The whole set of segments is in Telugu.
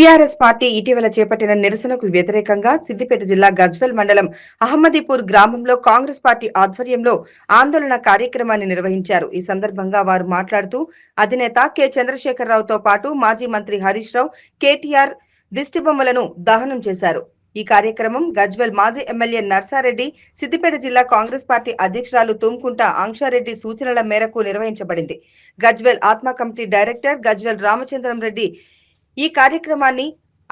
టీఆర్ఎస్ పార్టీ ఇటీవల చేపట్టిన నిరసనకు వ్యతిరేకంగా సిద్దిపేట జిల్లా గజ్వేల్ మండలం అహ్మదీపూర్ గ్రామంలో కాంగ్రెస్ పార్టీ ఆధ్వర్యంలో ఆందోళన కార్యక్రమాన్ని నిర్వహించారు. ఈ సందర్భంగా వారు మాట్లాడుతూ అధినేత కె చంద్రశేఖరరావుతో పాటు మాజీ మంత్రి హరీష్ రావు, కేటీఆర్ దిష్టిబొమ్మలను దహనం చేశారు. ఈ కార్యక్రమం గజ్వేల్ మాజీ ఎమ్మెల్యే నర్సారెడ్డి, సిద్దిపేట జిల్లా కాంగ్రెస్ పార్టీ అధ్యక్షురాలు తుమ్కుంట ఆంక్షారెడ్డి సూచనల మేరకు నిర్వహించబడింది. గజ్వేల్ ఆత్మ కమిటీ డైరెక్టర్ గజ్వేల్ రామచంద్రం రెడ్డి ఈ కార్యక్రమాన్ని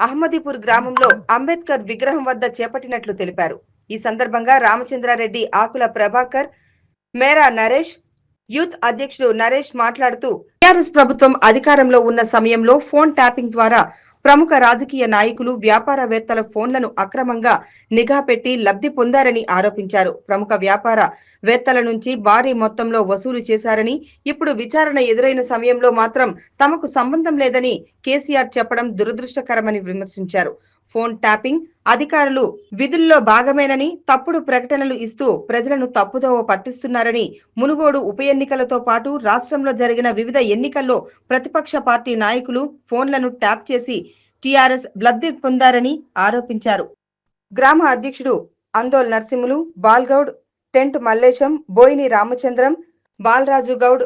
అహ్మదీపూర్ గ్రామంలో అంబేద్కర్ విగ్రహం వద్ద చేపట్టినట్లు తెలిపారు. ఈ సందర్భంగా రామచంద్రారెడ్డి, ఆకుల ప్రభాకర్, మేరా నరేష్, యూత్ అధ్యక్షుడు నరేష్ మాట్లాడుతూ టీఆర్ఎస్ ప్రభుత్వం అధికారంలో ఉన్న సమయంలో ఫోన్ ట్యాపింగ్ ద్వారా ప్రముఖ రాజకీయ నాయకులు, వ్యాపారవేత్తల ఫోన్లను అక్రమంగా నిఘా పెట్టి లబ్ధి పొందారని ఆరోపించారు. ప్రముఖ వ్యాపారవేత్తల నుంచి భారీ మొత్తంలో వసూలు చేశారని, ఇప్పుడు విచారణ ఎదురైన సమయంలో మాత్రం తమకు సంబంధం లేదని కేసీఆర్ చెప్పడం దురదృష్టకరమని విమర్శించారు. ఫోన్ ట్యాపింగ్ అధికారులు విధుల్లో భాగమేనని, తప్పుడు ప్రకటనలు ఇస్తూ ప్రజలను తప్పుదోవ పట్టిస్తున్నారని, మునుగోడు ఉప ఎన్నికలతో పాటు రాష్ట్రంలో జరిగిన వివిధ ఎన్నికల్లో ప్రతిపక్ష పార్టీ నాయకులు ఫోన్లను ట్యాప్ చేసి టీఆర్ఎస్ లబ్ధి పొందారని ఆరోపించారు. గ్రామ అధ్యక్షుడు అందోల్ నర్సింహులు, బాల్గౌడ్, టెంట్ మల్లేశం, బోయిని రామచంద్రం, బాలరాజు గౌడ్,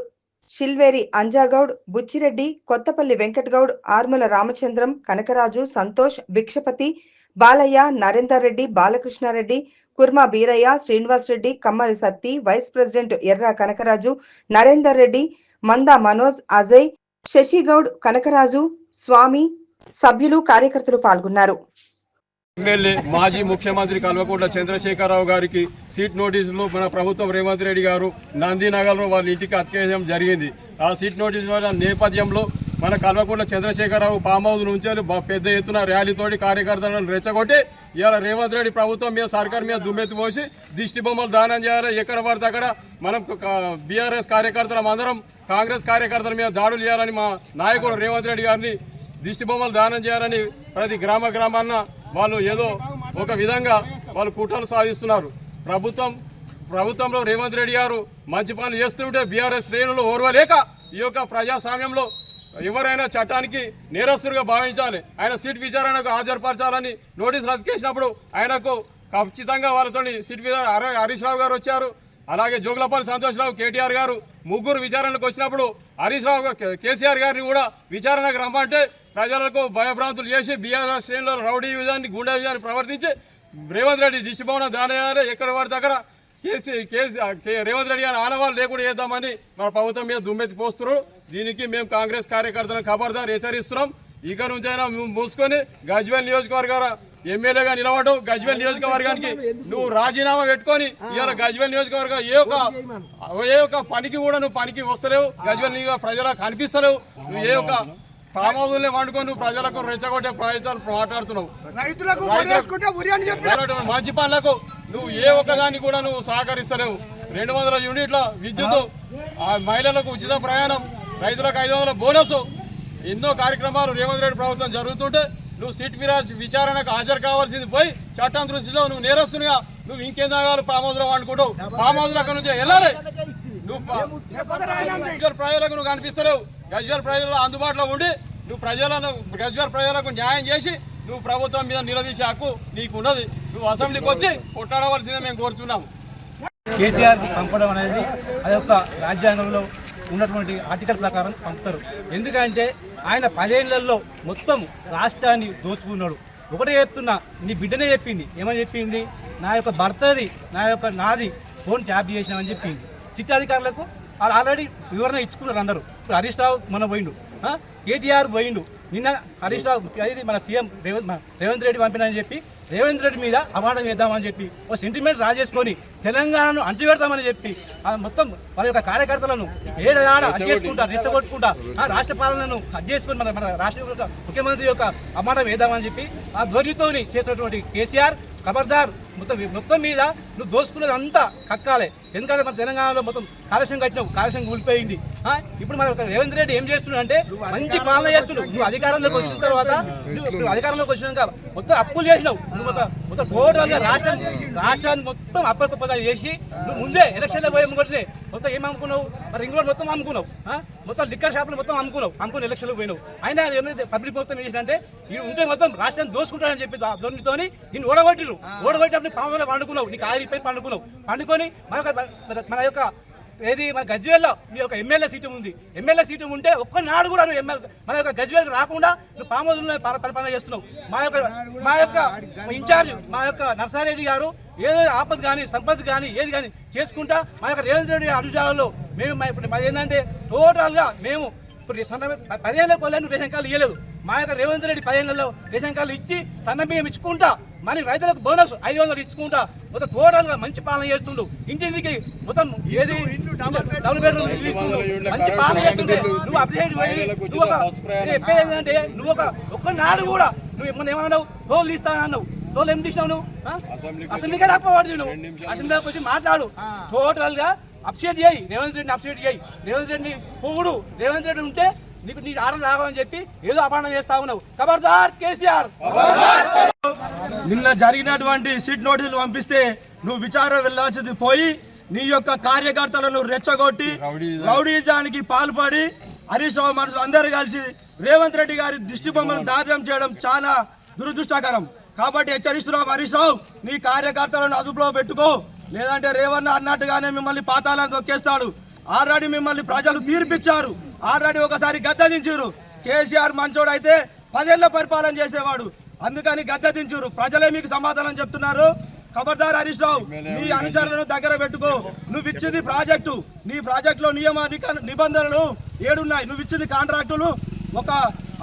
షిల్వేరి అంజాగౌడ్, బుచ్చిరెడ్డి, కొత్తపల్లి వెంకటగౌడ్, ఆర్ముల రామచంద్రం, కనకరాజు, సంతోష్, భిక్షపతి, బాలయ్య, నరేందర్ రెడ్డి, బాలకృష్ణారెడ్డి, కుర్మా బీరయ్య, శ్రీనివాస్ రెడ్డి, కమ్మరి సత్తి, వైస్ ప్రెసిడెంట్ ఎర్ర కనకరాజు, నరేందర్ రెడ్డి, మందా మనోజ్, అజయ్, శశిగౌడ్, కనకరాజు, స్వామి, సభ్యులు, కార్యకర్తలు పాల్గొన్నారు. ఎమ్మెల్యే మాజీ ముఖ్యమంత్రి కల్వకుంట్ల చంద్రశేఖరరావు గారికి సీట్ నోటీసులు మన ప్రభుత్వం రేవంత్ రెడ్డి గారు నందినగర్లో వాళ్ళ ఇంటికి అతికేయడం జరిగింది. ఆ సీట్ నోటీసుల నేపథ్యంలో మన కల్వకుంట్ల చంద్రశేఖరరావు ఫామ్ హౌస్ నుంచి పెద్ద ఎత్తున ర్యాలీతోటి కార్యకర్తలను రెచ్చగొట్టి ఇవాళ రేవంత్ రెడ్డి ప్రభుత్వం మీద, సర్కార్ మీద దుమ్మెత్తి పోసి దిష్టి బొమ్మలు దానం చేయాలి. ఎక్కడ పడితే అక్కడ మనం బీఆర్ఎస్ కార్యకర్తలం అందరం కాంగ్రెస్ కార్యకర్తల మీద దాడులు చేయాలని మా నాయకుడు రేవంత్ రెడ్డి గారిని దిష్టి బొమ్మలు దానం చేయాలని ప్రతి గ్రామాన్న వాళ్ళు ఏదో ఒక విధంగా వాళ్ళు కుట్రలు సాధిస్తున్నారు. ప్రభుత్వంలో రేవంత్ రెడ్డి గారు మంచి పనులు చేస్తుంటే బీఆర్ఎస్ శ్రేణులు ఓర్వలేక ఈ యొక్క ప్రజాస్వామ్యంలో ఎవరైనా చట్టానికి నేరస్తుడిగా భావించాలి, ఆయన సీట్ విచారణకు హాజరుపరచాలని నోటీసులు అతికేసినప్పుడు ఆయనకు ఖచ్చితంగా వాళ్ళతో సీట్ హరీష్ రావు గారు వచ్చారు. అలాగే జోగులపల్లి సంతోష్రావు, కేటీఆర్ గారు ముగ్గురు విచారణకు వచ్చినప్పుడు హరీష్ రావు, కేసీఆర్ గారిని కూడా విచారణకు రమ్మంటే ప్రజలకు భయభ్రాంతులు చేసి బీఆర్ఎస్ శ్రేణుల రౌడీ విధాన్ని, గుండా విధాన్ని ప్రవర్తించి రేవంత్ రెడ్డి దిష్టిభవనం దాని ఎక్కడ పడితే అక్కడ రేవంత్ రెడ్డి గారి ఆనవాళ్ళు లేకుండా చేద్దామని మన ప్రభుత్వం మీద దుమ్మెత్తి పోస్తున్నారు. దీనికి మేము కాంగ్రెస్ కార్యకర్తలను ఖబర్దార్ హెచ్చరిస్తున్నాం. ఇక నుంచైనా మూసుకొని గజ్వేల్ నియోజకవర్గ ఎమ్మెల్యేగా నిలబడవు. గజ్వేల్ నియోజకవర్గానికి నువ్వు రాజీనామా పెట్టుకొని ఇవాళ గజ్వేల్ నియోజకవర్గం ఏ ఒక్క పనికి కూడా నువ్వు పనికి వస్తలేవు. గజ్వేల్ ప్రజలకు కనిపిస్తలేవు. నువ్వు ఏ ఒక్క ప్రామాదుల్ని వండుకొని నువ్వు ప్రజలకు రెచ్చగొట్టే ప్రయత్నాలు మాట్లాడుతున్నావు. మంచి పనులకు నువ్వు ఏ ఒక్కదాన్ని కూడా నువ్వు సహకరిస్తలేవు. 200 యూనిట్ల విద్యుత్, మహిళలకు ఉచిత ప్రయాణం, రైతులకు 500 బోనస్, ఎన్నో కార్యక్రమాలు రేవంత్ రెడ్డి ప్రభుత్వం జరుగుతుంటే నువ్వు సీట్ విచారణకు హాజరు కావాల్సింది పోయి చట్టం దృష్టిలో నువ్వు నేరస్తునిగా నువ్వు ఇంకేం తాగాలి ఫామ్ హౌస్ లో వండుకుంటావు. ఫామ్ హౌస్ అక్కడ నుంచి వెళ్ళాలి. నువ్వు ప్రజలకు నువ్వు కనిపిస్తలేవు. గజ్వేల్ ప్రజల్లో అందుబాటులో ఉండి నువ్వు గజ్వేల్ ప్రజలకు న్యాయం చేసి నువ్వు ప్రభుత్వం మీద నిలదీసే హక్కు నీకు ఉన్నది. నువ్వు అసెంబ్లీకి వచ్చి కొట్టాడవలసిందే మేము కోరుచున్నాము. కేసీఆర్ పంపడం అనేది అది ఒక రాజ్యాంగంలో ఉన్నటువంటి ఆర్టికల్ ప్రకారం పంపుతారు. ఎందుకంటే ఆయన 10 ఏళ్లలో మొత్తం రాష్ట్రాన్ని దోచుకున్నాడు. ఒకటే చెప్తున్నా, నీ బిడ్డనే చెప్పింది. ఏమని చెప్పింది? నా యొక్క భర్తది, నాది ఫోన్ ట్యాప్ చేసినామని చెప్పింది. చిట్టాధికారులకు వాళ్ళు ఆల్రెడీ వివరణ ఇచ్చుకున్నారు అందరూ. ఇప్పుడు హరీష్ రావు మొన్న పోయిండు, కేటీఆర్ పోయిండు, నిన్న హరీష్ రావు అది మన సీఎం రేవంత్ రెడ్డి పంపినని చెప్పి రేవంత్ రెడ్డి మీద అవార్డు వేద్దామని చెప్పి ఓ సెంటిమెంట్ రాజేసుకొని తెలంగాణను అంటుపెడతామని చెప్పి మొత్తం వాళ్ళ యొక్క కార్యకర్తలను ఏడాడ చేసుకుంటా, రెచ్చగొట్టుకుంటా రాష్ట్ర పాలనను చేసుకొని మన రాష్ట్ర ముఖ్యమంత్రి యొక్క అవార్డు వేద్దామని చెప్పి ఆ ధ్వనితో చేసినటువంటి కేసీఆర్ ఖబర్దార్. మొత్తం మీద నువ్వు దోసుకున్నది అంతా కక్కాలి. ఎందుకంటే మన తెలంగాణలో మొత్తం కాలుష్యం కట్టినావు, కాలుష్యం కూలిపోయింది. ఇప్పుడు మన రేవంత్ రెడ్డి ఏం చేస్తున్నాడు అంటే మంచి పాలన చేస్తున్నావు. నువ్వు అధికారంలోకి వచ్చిన తర్వాత, నువ్వు అధికారంలోకి వచ్చినాక మొత్తం అప్పులు చేసినావు. నువ్వు మొత్తం టోటల్గా రాష్ట్రాన్ని మొత్తం అప్పకొప్పగా చేసి నువ్వు ముందే ఎలక్షన్లో పోయే ముంగటినే మొత్తం ఏం అమ్ముకున్నావు, మరి రింగ్ రోడ్ మొత్తం అమ్ముకున్నావు, మొత్తం లిక్కర్ షాపులు మొత్తం అమ్ముకుని ఎలక్షన్లో పోయినావు. అయినా ఏమైనా పబ్లిక్ మొత్తం చేసినంటే ఇది ఉంటే మొత్తం రాష్ట్రాన్ని దోసుకుంటానని చెప్పి దొరికితోని నేను ఓడగొట్టినప్పుడు పాములో పండుకున్నావు, నీకు ఆరిపోయి పండుకొని మన యొక్క మన గజ్వేల్లో మీ యొక్క ఎమ్మెల్యే సీటు ఉంది. ఎమ్మెల్యే సీటు ఉంటే ఒక్కనాడు కూడా నువ్వు మన యొక్క గజ్వేల్కి రాకుండా నువ్వు పాములో పరిపాలన చేస్తున్నావు. మా యొక్క ఇన్ఛార్జ్ మా యొక్క నర్సారెడ్డి గారు ఏదో ఆపద కానీ సంపద కానీ ఏది కానీ చేసుకుంటా మా యొక్క రేవంత్ రెడ్డి అడుగుజాలలో మేము ఇప్పుడు మాది ఏంటంటే టోటల్గా మేము ఇప్పుడు 10 ఏళ్ళ కొల్లని రేషన్ కార్డులు ఇవ్వలేదు. మా యొక్క రేవంత్ రెడ్డి 10 ఏళ్ళలో రేషన్ కార్డులు ఇచ్చి సన్న బియ్యం ఇచ్చుకుంటా మన రైతులకు బోనస్ 500 ఇచ్చుకుంటా మొత్తం టోటల్గా మంచి పాలన చేస్తుండు. ఇంటింటికి మొత్తం ఏది డబుల్ బెడ్రూమ్ ఇస్తుండు, మంచి పాలన చేస్తుండే. నువ్వు అప్డేట్ పోయి నువ్వు చెప్పేది ఏంటంటే నువ్వు ఒక్కనాడు కూడా నువ్వు ఏమన్నా ఏమన్నావు, తోలు తీస్తానన్నావు, తోలు ఏం తీసినావు నువ్వు? అసెంబ్లీకే రాకపోవద్దు, నువ్వు అసెంబ్లీకి వచ్చి మాట్లాడు. టోటల్గా అప్సెట్ చేయి, రేవంత్ రెడ్డిని అప్సెట్ చేయి, రేవంత్ రెడ్డిని పొగుడు. రేవంత్ రెడ్డి ఉంటే నీకు నీ ఆర్డర్ రావని చెప్పి ఏదో అపానం చేస్తా ఉన్నావు. ఖబర్దార్ కేసీఆర్. నిన్న జరిగినటువంటి సీట్ నోటీసులు పంపిస్తే నువ్వు విచారణ వెళ్ళాల్సింది పోయి నీ యొక్క కార్యకర్తలను రెచ్చగొట్టి రౌడీజానికి పాల్పడి హరీష్ రావు మనసు అందరూ కలిసి రేవంత్ రెడ్డి గారి దిష్టి బొమ్మను దారుణం చేయడం చాలా దురదృష్టకరం. కాబట్టి హెచ్చరిస్తున్నాం, హరీష్ రావు నీ కార్యకర్తలను అదుపులో పెట్టుకో, లేదంటే రేవన్న అన్నట్టుగానే మిమ్మల్ని పాతాలను తొక్కేస్తాడు. ఆల్రెడీ మిమ్మల్ని ప్రజలు తీర్పిచ్చారు, ఆల్రెడీ ఒకసారి గద్దెదించారు. కేసీఆర్ మంచోడు అయితే 10 ఏళ్ల పరిపాలన చేసేవాడు, అందుకని గద్దెదించారు. ప్రజలే మీకు సమాధానం చెప్తున్నారు. ఖబర్దార్ హరీష్ రావు, నీ అనుచరులను దగ్గర పెట్టుకో. నువ్వు ఇచ్చింది ప్రాజెక్టు, నీ ప్రాజెక్టులో నియమ నిబంధనలు 7 ఉన్నాయి. నువ్వు ఇచ్చింది కాంట్రాక్టులు ఒక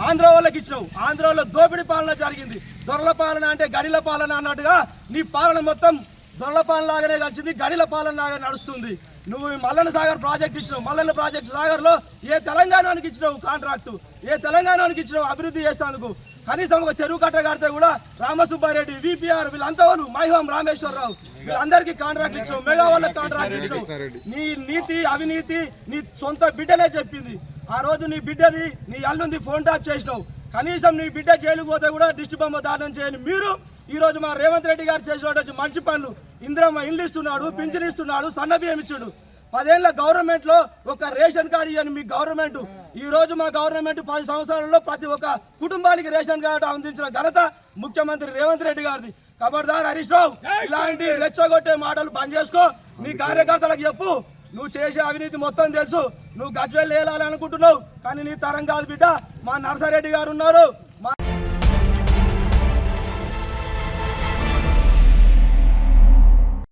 ఆంధ్ర వాళ్ళకి ఇచ్చినావు. ఆంధ్రలో దోపిడీ పాలన జరిగింది. దొరల పాలన అంటే గడిల పాలన అన్నట్టుగా నీ పాలన మొత్తం దొరల పాలన లాగానే కలిసింది, గడిల పాలన లాగా నడుస్తుంది. నువ్వు మల్లన్న సాగర్ ప్రాజెక్ట్ ఇచ్చినావు. మల్లన్న ప్రాజెక్ట్ సాగర్లో ఏ తెలంగాణకి ఇచ్చినావు కాంట్రాక్టు, ఏ తెలంగాణకి ఇచ్చినావు అభివృద్ధి చేసేందుకు? కనీసం ఒక చెరువు కట్ట కడితే కూడా రామసుబ్బారెడ్డి, విపిఆర్ వీళ్ళంతా వాళ్ళు, మైహోం రామేశ్వరరావు వీళ్ళందరికీ కాంట్రాక్ట్ ఇచ్చావు, మెగా వాళ్ళకి కాంట్రాక్ట్ ఇచ్చావు. నీ నీతి అవినీతి నీ సొంత బిడ్డనే చెప్పింది. ఆ రోజు నీ బిడ్డది నీ అల్లుంది ఫోన్ టాప్ చేసినావు. కనీసం నీ బిడ్డ జైలుకు పోతే కూడా దిష్టి బొమ్మ దానం చేయని మీరు ఈ రోజు మా రేవంత్ రెడ్డి గారు చేసిన మంచి పనులు, ఇందిరమ్మ ఇండ్లు ఇస్తున్నాడు, పింఛన్ ఇస్తున్నాడు, సన్న బియ్యం ఇచ్చాడు. 10 ఏళ్ల గవర్నమెంట్ లో ఒక రేషన్ కార్డు ఇవ్వని మీ గవర్నమెంట్, ఈ రోజు మా గవర్నమెంట్ 10 సంవత్సరాలలో ప్రతి ఒక్క కుటుంబానికి రేషన్ కార్డు అందించిన ఘనత ముఖ్యమంత్రి రేవంత్ రెడ్డి గారిది. ఖబర్దార్ హరీష్ రావు, ఇలాంటి రెచ్చగొట్టే మాటలు బంద్ చేసుకో. నీ కార్యకర్తలకు చెప్పు, నువ్వు చేసే అవినీతి మొత్తం తెలుసు. నువ్వు గజ్వేల్ వేయాలనుకుంటున్నావు, కానీ నీ తరం కాదు బిడ్డ. మా నర్సారెడ్డి గారు ఉన్నారు,